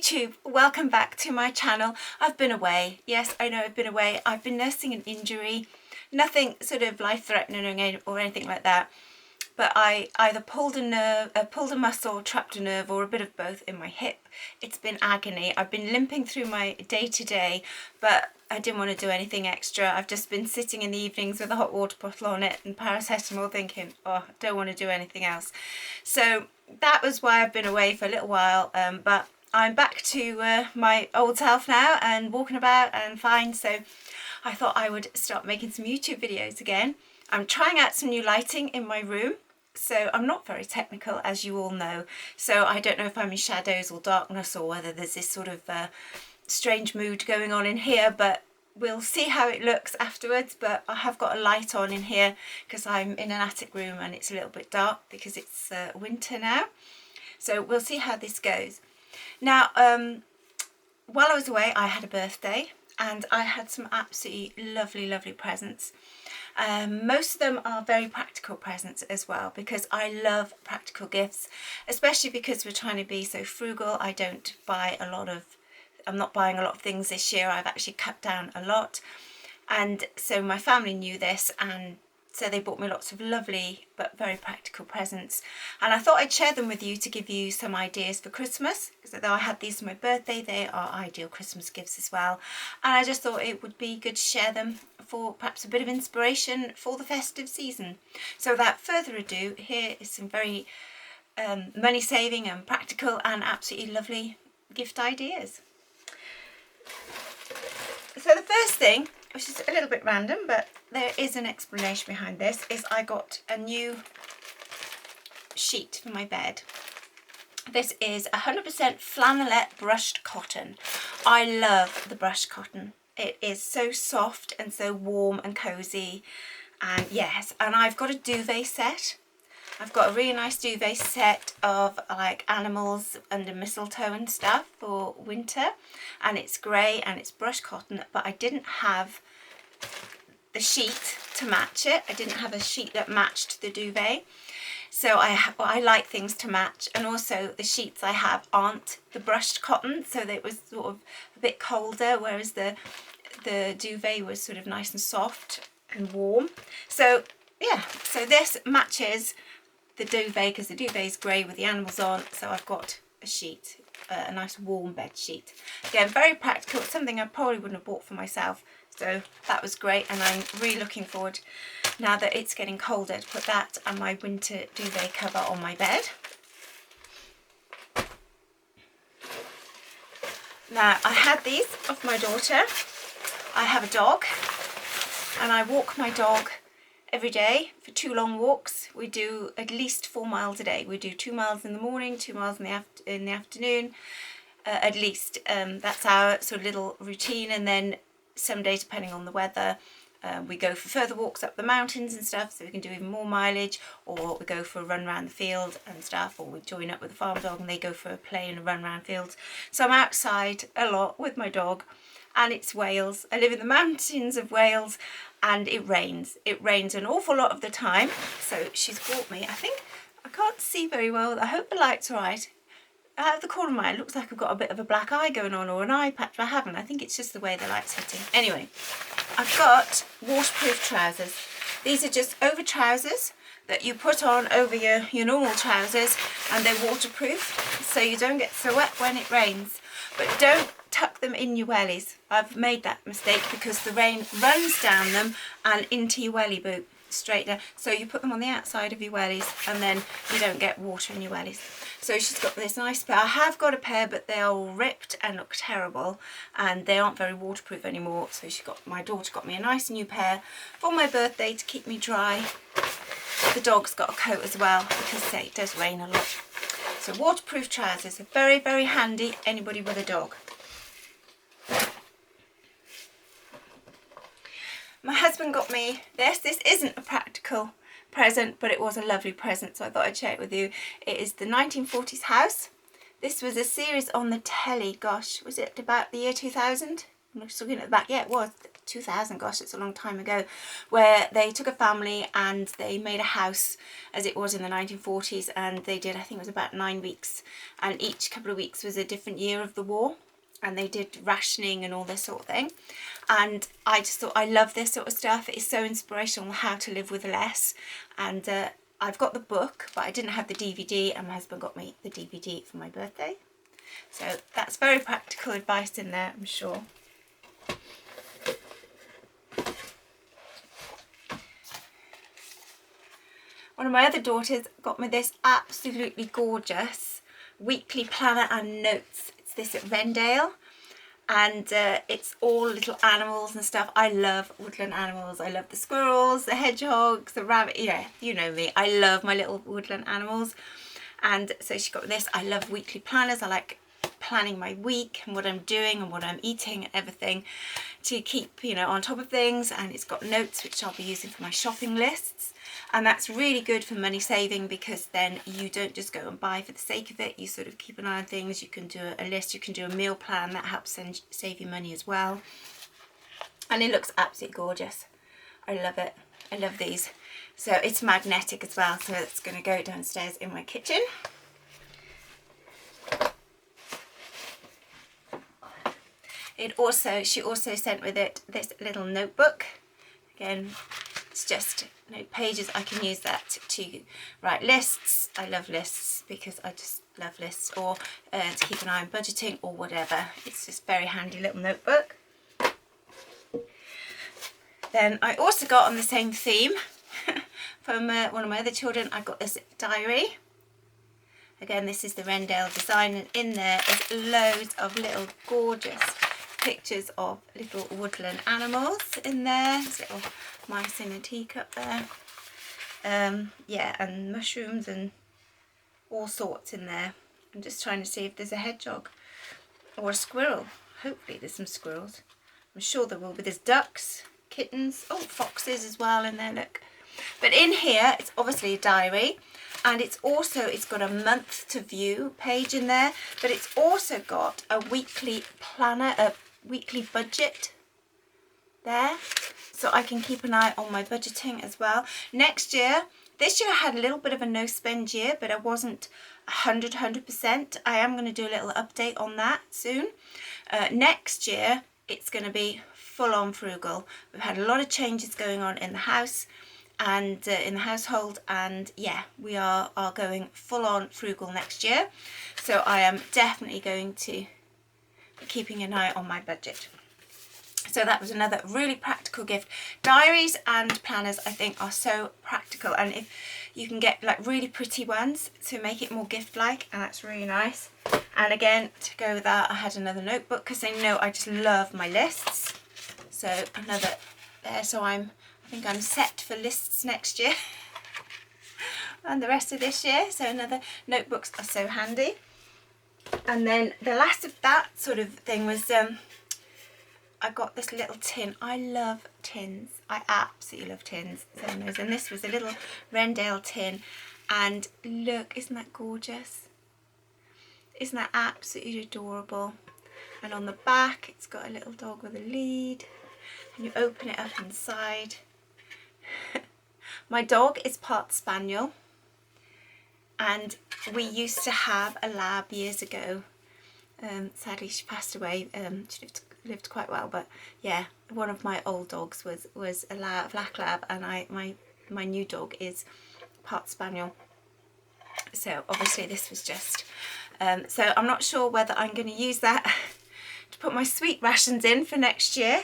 YouTube, welcome back to my channel. I've been away. Yes, I know I've been away. I've been nursing an injury. Nothing sort of life-threatening or anything like that. But I either pulled a nerve, pulled a muscle, trapped a nerve, or a bit of both in my hip. It's been agony. I've been limping through my day-to-day, but I didn't want to do anything extra. I've just been sitting in the evenings with a hot water bottle on it and paracetamol thinking, oh, I don't want to do anything else. So that was why I've been away for a little while, but I'm back to my old self now and walking about and fine. So I thought I would start making some YouTube videos again. I'm trying out some new lighting in my room. So I'm not very technical, as you all know. So I don't know if I'm in shadows or darkness or whether there's this sort of strange mood going on in here, but we'll see how it looks afterwards. But I have got a light on in here because I'm in an attic room and it's a little bit dark because it's winter now. So we'll see how this goes. Now, while I was away, I had a birthday and I had some absolutely lovely presents. Most of them are very practical presents as well, because I love practical gifts, especially because we're trying to be so frugal. I'm not buying a lot of things this year. I've actually cut down a lot. And so my family knew this, and so they bought me lots of lovely but very practical presents. And I thought I'd share them with you to give you some ideas for Christmas. So though I had these for my birthday, they are ideal Christmas gifts as well. And I just thought it would be good to share them for perhaps a bit of inspiration for the festive season. So without further ado, here is some very money saving and practical and absolutely lovely gift ideas. So the first thing, which is a little bit random, but there is an explanation behind this, is I got a new sheet for my bed. This is 100% flannelette brushed cotton. I love the brushed cotton. It is so soft and so warm and cozy. And yes, and I've got a duvet set. I've got a really nice duvet set of like animals under mistletoe and stuff for winter. And it's grey and it's brushed cotton, but I didn't have the sheet to match it. I didn't have a sheet that matched the duvet. So I like things to match, and also the sheets I have aren't the brushed cotton, so that it was sort of a bit colder, whereas the duvet was sort of nice and soft and warm. So yeah, so this matches the duvet because the duvet is grey with the animals on. So I've got a sheet, a nice warm bed sheet. Again, very practical. It's something I probably wouldn't have bought for myself. So that was great, and I'm really looking forward, now that it's getting colder, to put that and my winter duvet cover on my bed. Now, I had these off my daughter. I have a dog, and I walk my dog every day for 2 long walks. We do at least 4 miles a day. We do 2 miles in the morning, 2 miles in the afternoon, at least. That's our sort of little routine, and then some days, depending on the weather, we go for further walks up the mountains and stuff, so we can do even more mileage, or we go for a run around the field and stuff, or we join up with the farm dog and they go for a play and a run around fields. So I'm outside a lot with my dog, and it's Wales. I live in the mountains of Wales, and it rains. It rains an awful lot of the time. So she's brought me, I think, I can't see very well, I hope the light's right. Out of the corner of my eye, it looks like I've got a bit of a black eye going on, or an eye patch, but I haven't. I think it's just the way the light's hitting. Anyway, I've got waterproof trousers. These are just over trousers that you put on over your normal trousers, and they're waterproof, so you don't get so wet when it rains. But don't tuck them in your wellies. I've made that mistake because the rain runs down them and into your welly boot, straight down. So you put them on the outside of your wellies, and then you don't get water in your wellies. So she's got this nice pair. I have got a pair, but they are all ripped and look terrible, and they aren't very waterproof anymore. So my daughter got me a nice new pair for my birthday to keep me dry. The dog's got a coat as well, because say it does rain a lot. So waterproof trousers are very handy, anybody with a dog. My husband got me this. This isn't a practical present, but it was a lovely present, so I thought I'd share it with you. It is the 1940s house. This was a series on the telly, gosh, was it about the year 2000? I'm just looking at the back. Yeah, it was 2000, gosh, it's a long time ago, where they took a family and they made a house as it was in the 1940s, and they did, I think it was about 9 weeks, and each couple of weeks was a different year of the war, and they did rationing and all this sort of thing. And I just thought, I love this sort of stuff. It's so inspirational, how to live with less. And I've got the book, but I didn't have the DVD, and my husband got me the DVD for my birthday. So that's very practical advice in there, I'm sure. One of my other daughters got me this absolutely gorgeous weekly planner and notes. It's this at Vendale, and it's all little animals and stuff. I love woodland animals. I love the squirrels, the hedgehogs, the rabbit. Yeah, you know me. I love my little woodland animals. And so she got this. I love weekly planners. I like planning my week and what I'm doing and what I'm eating and everything to keep, you know, on top of things. And it's got notes which I'll be using for my shopping lists, and that's really good for money saving, because then you don't just go and buy for the sake of it. You sort of keep an eye on things. You can do a list, you can do a meal plan. That helps save you money as well, and it looks absolutely gorgeous. I love it. I love these. So it's magnetic as well, so it's going to go downstairs in my kitchen. She also sent with it this little notebook. Again, it's just pages. I can use that to write lists. I love lists because I just love lists, or to keep an eye on budgeting or whatever. It's just very handy little notebook. Then I also got, on the same theme from one of my other children, I got this diary. Again, this is the Rendale design, and in there is loads of little gorgeous pictures of little woodland animals in there. There's little mice in a teacup there. Yeah, and mushrooms and all sorts in there. I'm just trying to see if there's a hedgehog or a squirrel. Hopefully there's some squirrels. I'm sure there will be. There's ducks, kittens, oh, foxes as well in there, look. But in here, it's obviously a diary, and it's got a month to view page in there, but it's also got a weekly planner, a weekly budget there, so I can keep an eye on my budgeting as well. Next year, this year I had a little bit of a no spend year, but I wasn't 100%. I am going to do a little update on that soon. Next year, it's going to be full on frugal. We've had a lot of changes going on in the house and in the household, and yeah, we are going full on frugal next year. So I am definitely going to be keeping an eye on my budget. So that was another really practical gift. Diaries and planners, I think, are so practical, and if you can get like really pretty ones to make it more gift-like, and that's really nice. And again, to go with that, I had another notebook because they know I just love my lists. So another there. So I think I'm set for lists next year and the rest of this year. So another notebooks are so handy. And then the last of that sort of thing was I got this little tin. I love tins. I absolutely love tins. And this was a little Rendale tin. And look, isn't that gorgeous? Isn't that absolutely adorable? And on the back, it's got a little dog with a lead. And you open it up inside. My dog is part Spaniel. And we used to have a lab years ago. Sadly, she passed away. She lived quite well, but yeah, one of my old dogs was a black lab, and my new dog is part Spaniel. So obviously this was just so I'm not sure whether I'm going to use that to put my sweet rations in for next year,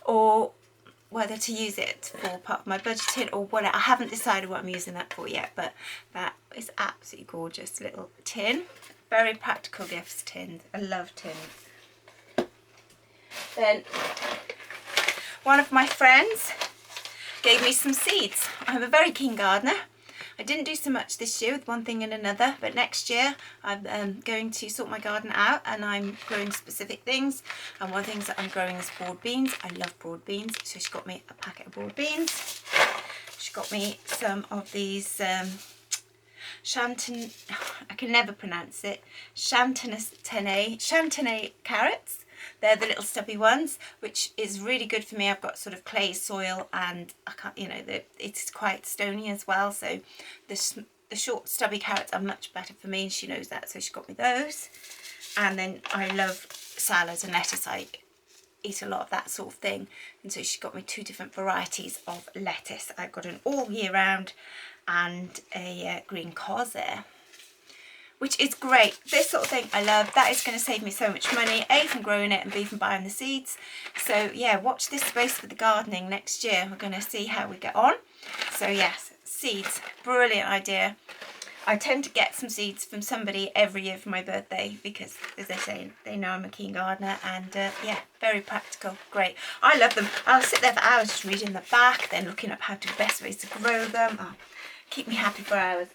or whether to use it for part of my budgeting or whatever. I haven't decided what I'm using that for yet, but that is absolutely gorgeous little tin. Very practical gifts, tins. I love tins. Then one of my friends gave me some seeds. I'm a very keen gardener. I didn't do so much this year with one thing and another, but next year I'm going to sort my garden out, and I'm growing specific things. And one of the things that I'm growing is broad beans. I love broad beans, so she got me a packet of broad beans. She got me some of these I can never pronounce it, Chantenay carrots. They're the little stubby ones, which is really good for me. I've got sort of clay soil, and I can't, you know, it's quite stony as well, so the short stubby carrots are much better for me, and she knows that, so she got me those. And then I love salads and lettuce. I eat a lot of that sort of thing, and so she got me 2 different varieties of lettuce. I've got an all year round and a green cos there, which is great. This sort of thing I love. That is going to save me so much money, A, from growing it, and B, from buying the seeds. So yeah, watch this space for the gardening next year. We're going to see how we get on. So yes, seeds, brilliant idea. I tend to get some seeds from somebody every year for my birthday because, as they say, they know I'm a keen gardener, and yeah, very practical, great. I love them. I'll sit there for hours just reading the back, then looking up how to best ways to grow them. Oh, keep me happy for hours.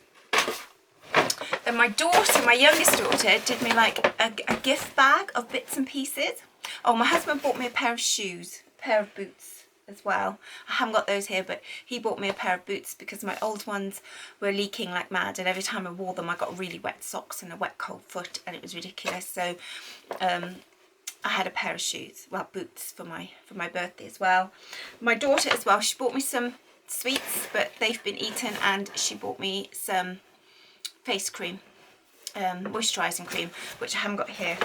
Then my daughter, my youngest daughter, did me like a gift bag of bits and pieces. Oh, my husband bought me a pair of shoes, a pair of boots as well. I haven't got those here, but he bought me a pair of boots because my old ones were leaking like mad, and every time I wore them I got really wet socks and a wet cold foot, and it was ridiculous. So I had a pair of shoes, well, boots for my birthday as well. My daughter as well, she bought me some sweets, but they've been eaten, and she bought me some face cream, moisturising cream, which I haven't got here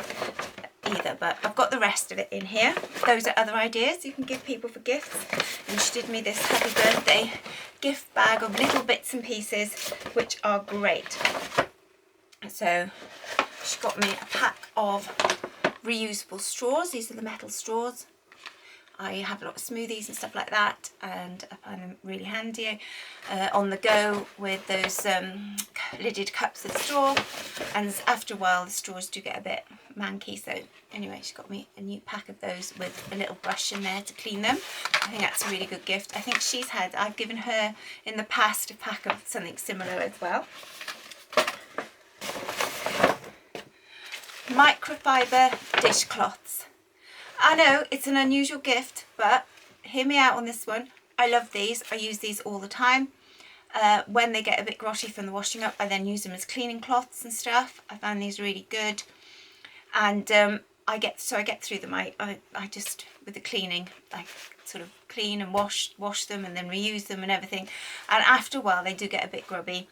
either, but I've got the rest of it in here. Those are other ideas you can give people for gifts, and she did me this happy birthday gift bag of little bits and pieces, which are great. So she got me a pack of reusable straws. These are the metal straws. I have a lot of smoothies and stuff like that, and I find them really handy on the go with those lidded cups of straw, and after a while the straws do get a bit manky. So anyway, she got me a new pack of those with a little brush in there to clean them. I think that's a really good gift. I think I've given her in the past a pack of something similar as well. Microfiber dishcloths. I know it's an unusual gift, but hear me out on this one. I love these. I use these all the time. When they get a bit grotty from the washing up, I then use them as cleaning cloths and stuff. I find these really good, and I get through them. I just, with the cleaning, I sort of clean and wash them and then reuse them and everything. And after a while, they do get a bit grubby.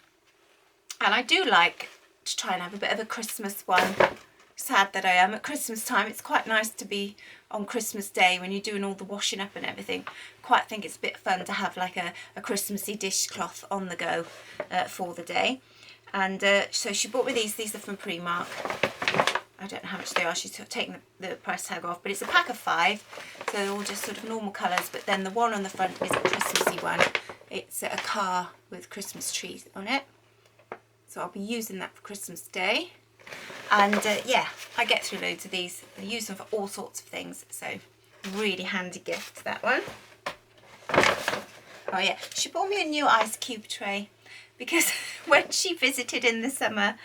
And I do like to try and have a bit of a Christmas one. Sad that I am at Christmas time. It's quite nice to be on Christmas Day when you're doing all the washing up and everything. Quite think it's a bit fun to have like a Christmassy dishcloth on the go for the day. And so she bought me these. These are from Primark. I don't know how much they are. She's taken the price tag off, but it's a pack of 5, so they're all just sort of normal colours. But then the one on the front is a Christmassy one. It's a car with Christmas trees on it, so I'll be using that for Christmas Day. And yeah, I get through loads of these. I use them for all sorts of things, so really handy gift, that one. Oh yeah, she bought me a new ice cube tray because when she visited in the summer,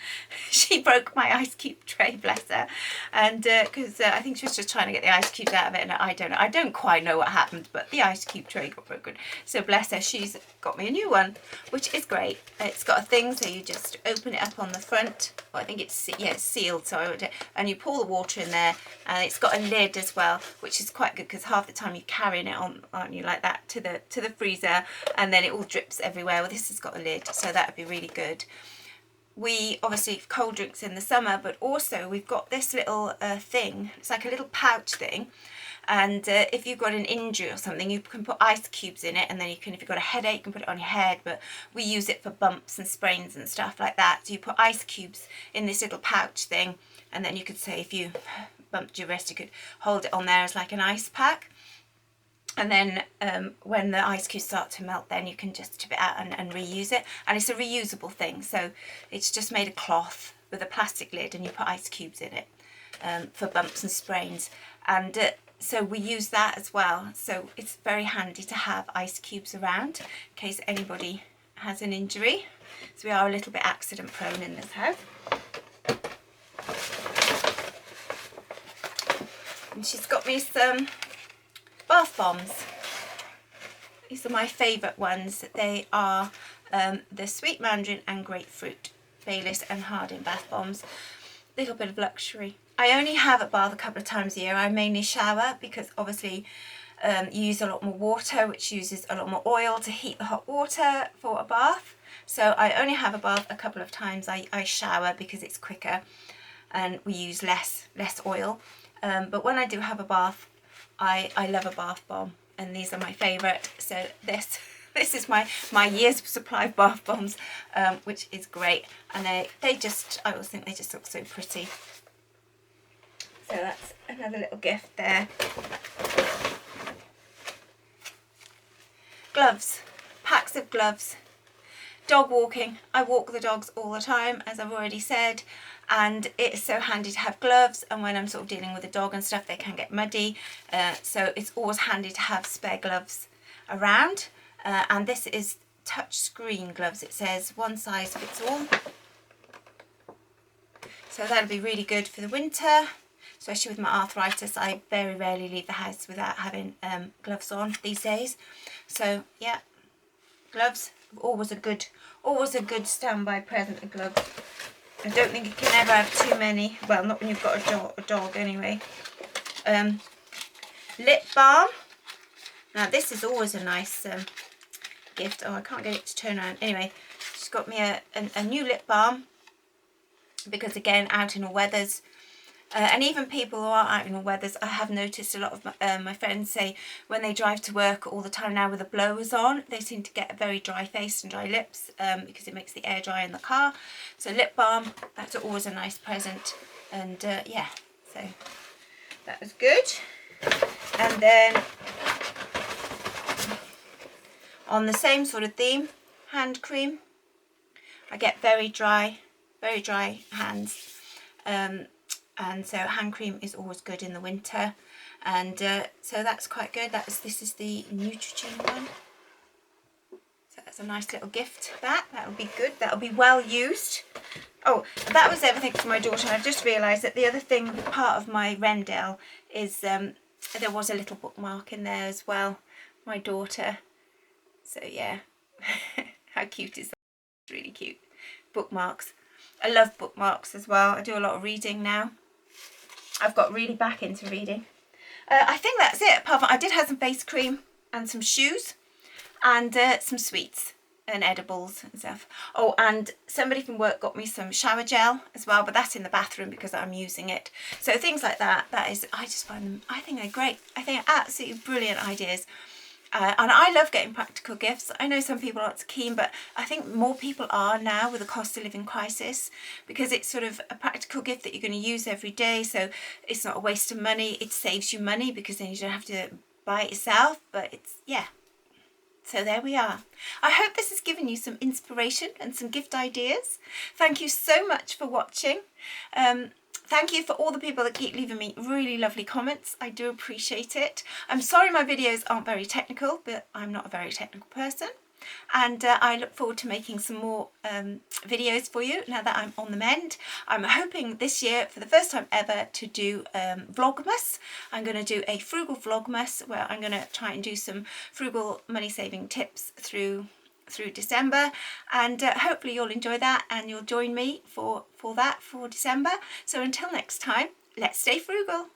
she broke my ice cube tray, bless her. And because I think she was just trying to get the ice cubes out of it, and I don't quite know what happened, but the ice cube tray got broken. So bless her, she's got me a new one, which is great. It's got a thing, so you just open it up on the front. Well, I think it's sealed, so and you pour the water in there, and it's got a lid as well, which is quite good because half the time you're carrying it on, aren't you, like that to the freezer, and then it all drips everywhere. Well, this has got a lid, so that would be really good. We obviously have cold drinks in the summer, but also we've got this little thing. It's like a little pouch thing, and if you've got an injury or something, you can put ice cubes in it, and then you can, if you've got a headache, you can put it on your head. But we use it for bumps and sprains and stuff like that. So you put ice cubes in this little pouch thing, and then you could say if you bumped your wrist, you could hold it on there as like an ice pack. And then when the ice cubes start to melt, then you can just tip it out and reuse it. And it's a reusable thing, so it's just made of cloth with a plastic lid, and you put ice cubes in it for bumps and sprains. And so we use that as well. So it's very handy to have ice cubes around in case anybody has an injury. So we are a little bit accident prone in this house. And she's got me some bath bombs. These are my favourite ones. They are the sweet mandarin and grapefruit, Baylis and Harding bath bombs. Little bit of luxury. I only have a bath a couple of times a year. I mainly shower because obviously you use a lot more water, which uses a lot more oil to heat the hot water for a bath. So I only have a bath a couple of times. I shower because it's quicker and we use less oil. But when I do have a bath, I love a bath bomb, and these are my favourite. So this is my year's supply of bath bombs, which is great. And they just, I always think they just look so pretty. So that's another little gift there. Gloves, packs of gloves. Dog walking. I walk the dogs all the time, as I've already said, and it's so handy to have gloves, and when I'm sort of dealing with a dog and stuff, they can get muddy, so it's always handy to have spare gloves around. And this is touch screen gloves. It says one size fits all, so that'll be really good for the winter, especially with my arthritis. I very rarely leave the house without having gloves on these days. So yeah, gloves, always a good standby present of gloves. I don't think you can ever have too many. Well, not when you've got a dog anyway. Lip balm. Now this is always a nice gift. Oh, I can't get it to turn around. Anyway, she's got me a new lip balm because, again, out in all weathers. And even people who are out in all weathers, I have noticed a lot of my friends say when they drive to work all the time now with the blowers on, they seem to get a very dry face and dry lips because it makes the air dry in the car. So lip balm, that's always a nice present. And yeah, so that was good. And then on the same sort of theme, hand cream. I get very dry hands. And so hand cream is always good in the winter, and so that's quite good. This is the Neutrogena one, so that's a nice little gift. That'll be good. That'll be well used. Oh, that was everything for my daughter. I've just realised that the other thing, part of my Rendell, is there was a little bookmark in there as well. My daughter. So yeah, how cute is that? It's really cute. Bookmarks. I love bookmarks as well. I do a lot of reading now. I've got really back into reading. I think that's it. Apart from, I did have some face cream and some shoes and some sweets and edibles and stuff. Oh, and somebody from work got me some shower gel as well, but that's in the bathroom because I'm using it. So things like that, I just find them, I think they're great. I think they're absolutely brilliant ideas. And I love getting practical gifts. I know some people aren't keen, but I think more people are now with the cost of living crisis, because it's sort of a practical gift that you're going to use every day. So it's not a waste of money. It saves you money because then you don't have to buy it yourself. But it's, yeah. So there we are. I hope this has given you some inspiration and some gift ideas. Thank you so much for watching. Thank you for all the people that keep leaving me really lovely comments. I do appreciate it. I'm sorry my videos aren't very technical, but I'm not a very technical person. And I look forward to making some more videos for you now that I'm on the mend. I'm hoping this year, for the first time ever, to do Vlogmas. I'm going to do a frugal Vlogmas where I'm going to try and do some frugal money saving tips through December, and hopefully you'll enjoy that and you'll join me for that for December. So until next time, let's stay frugal.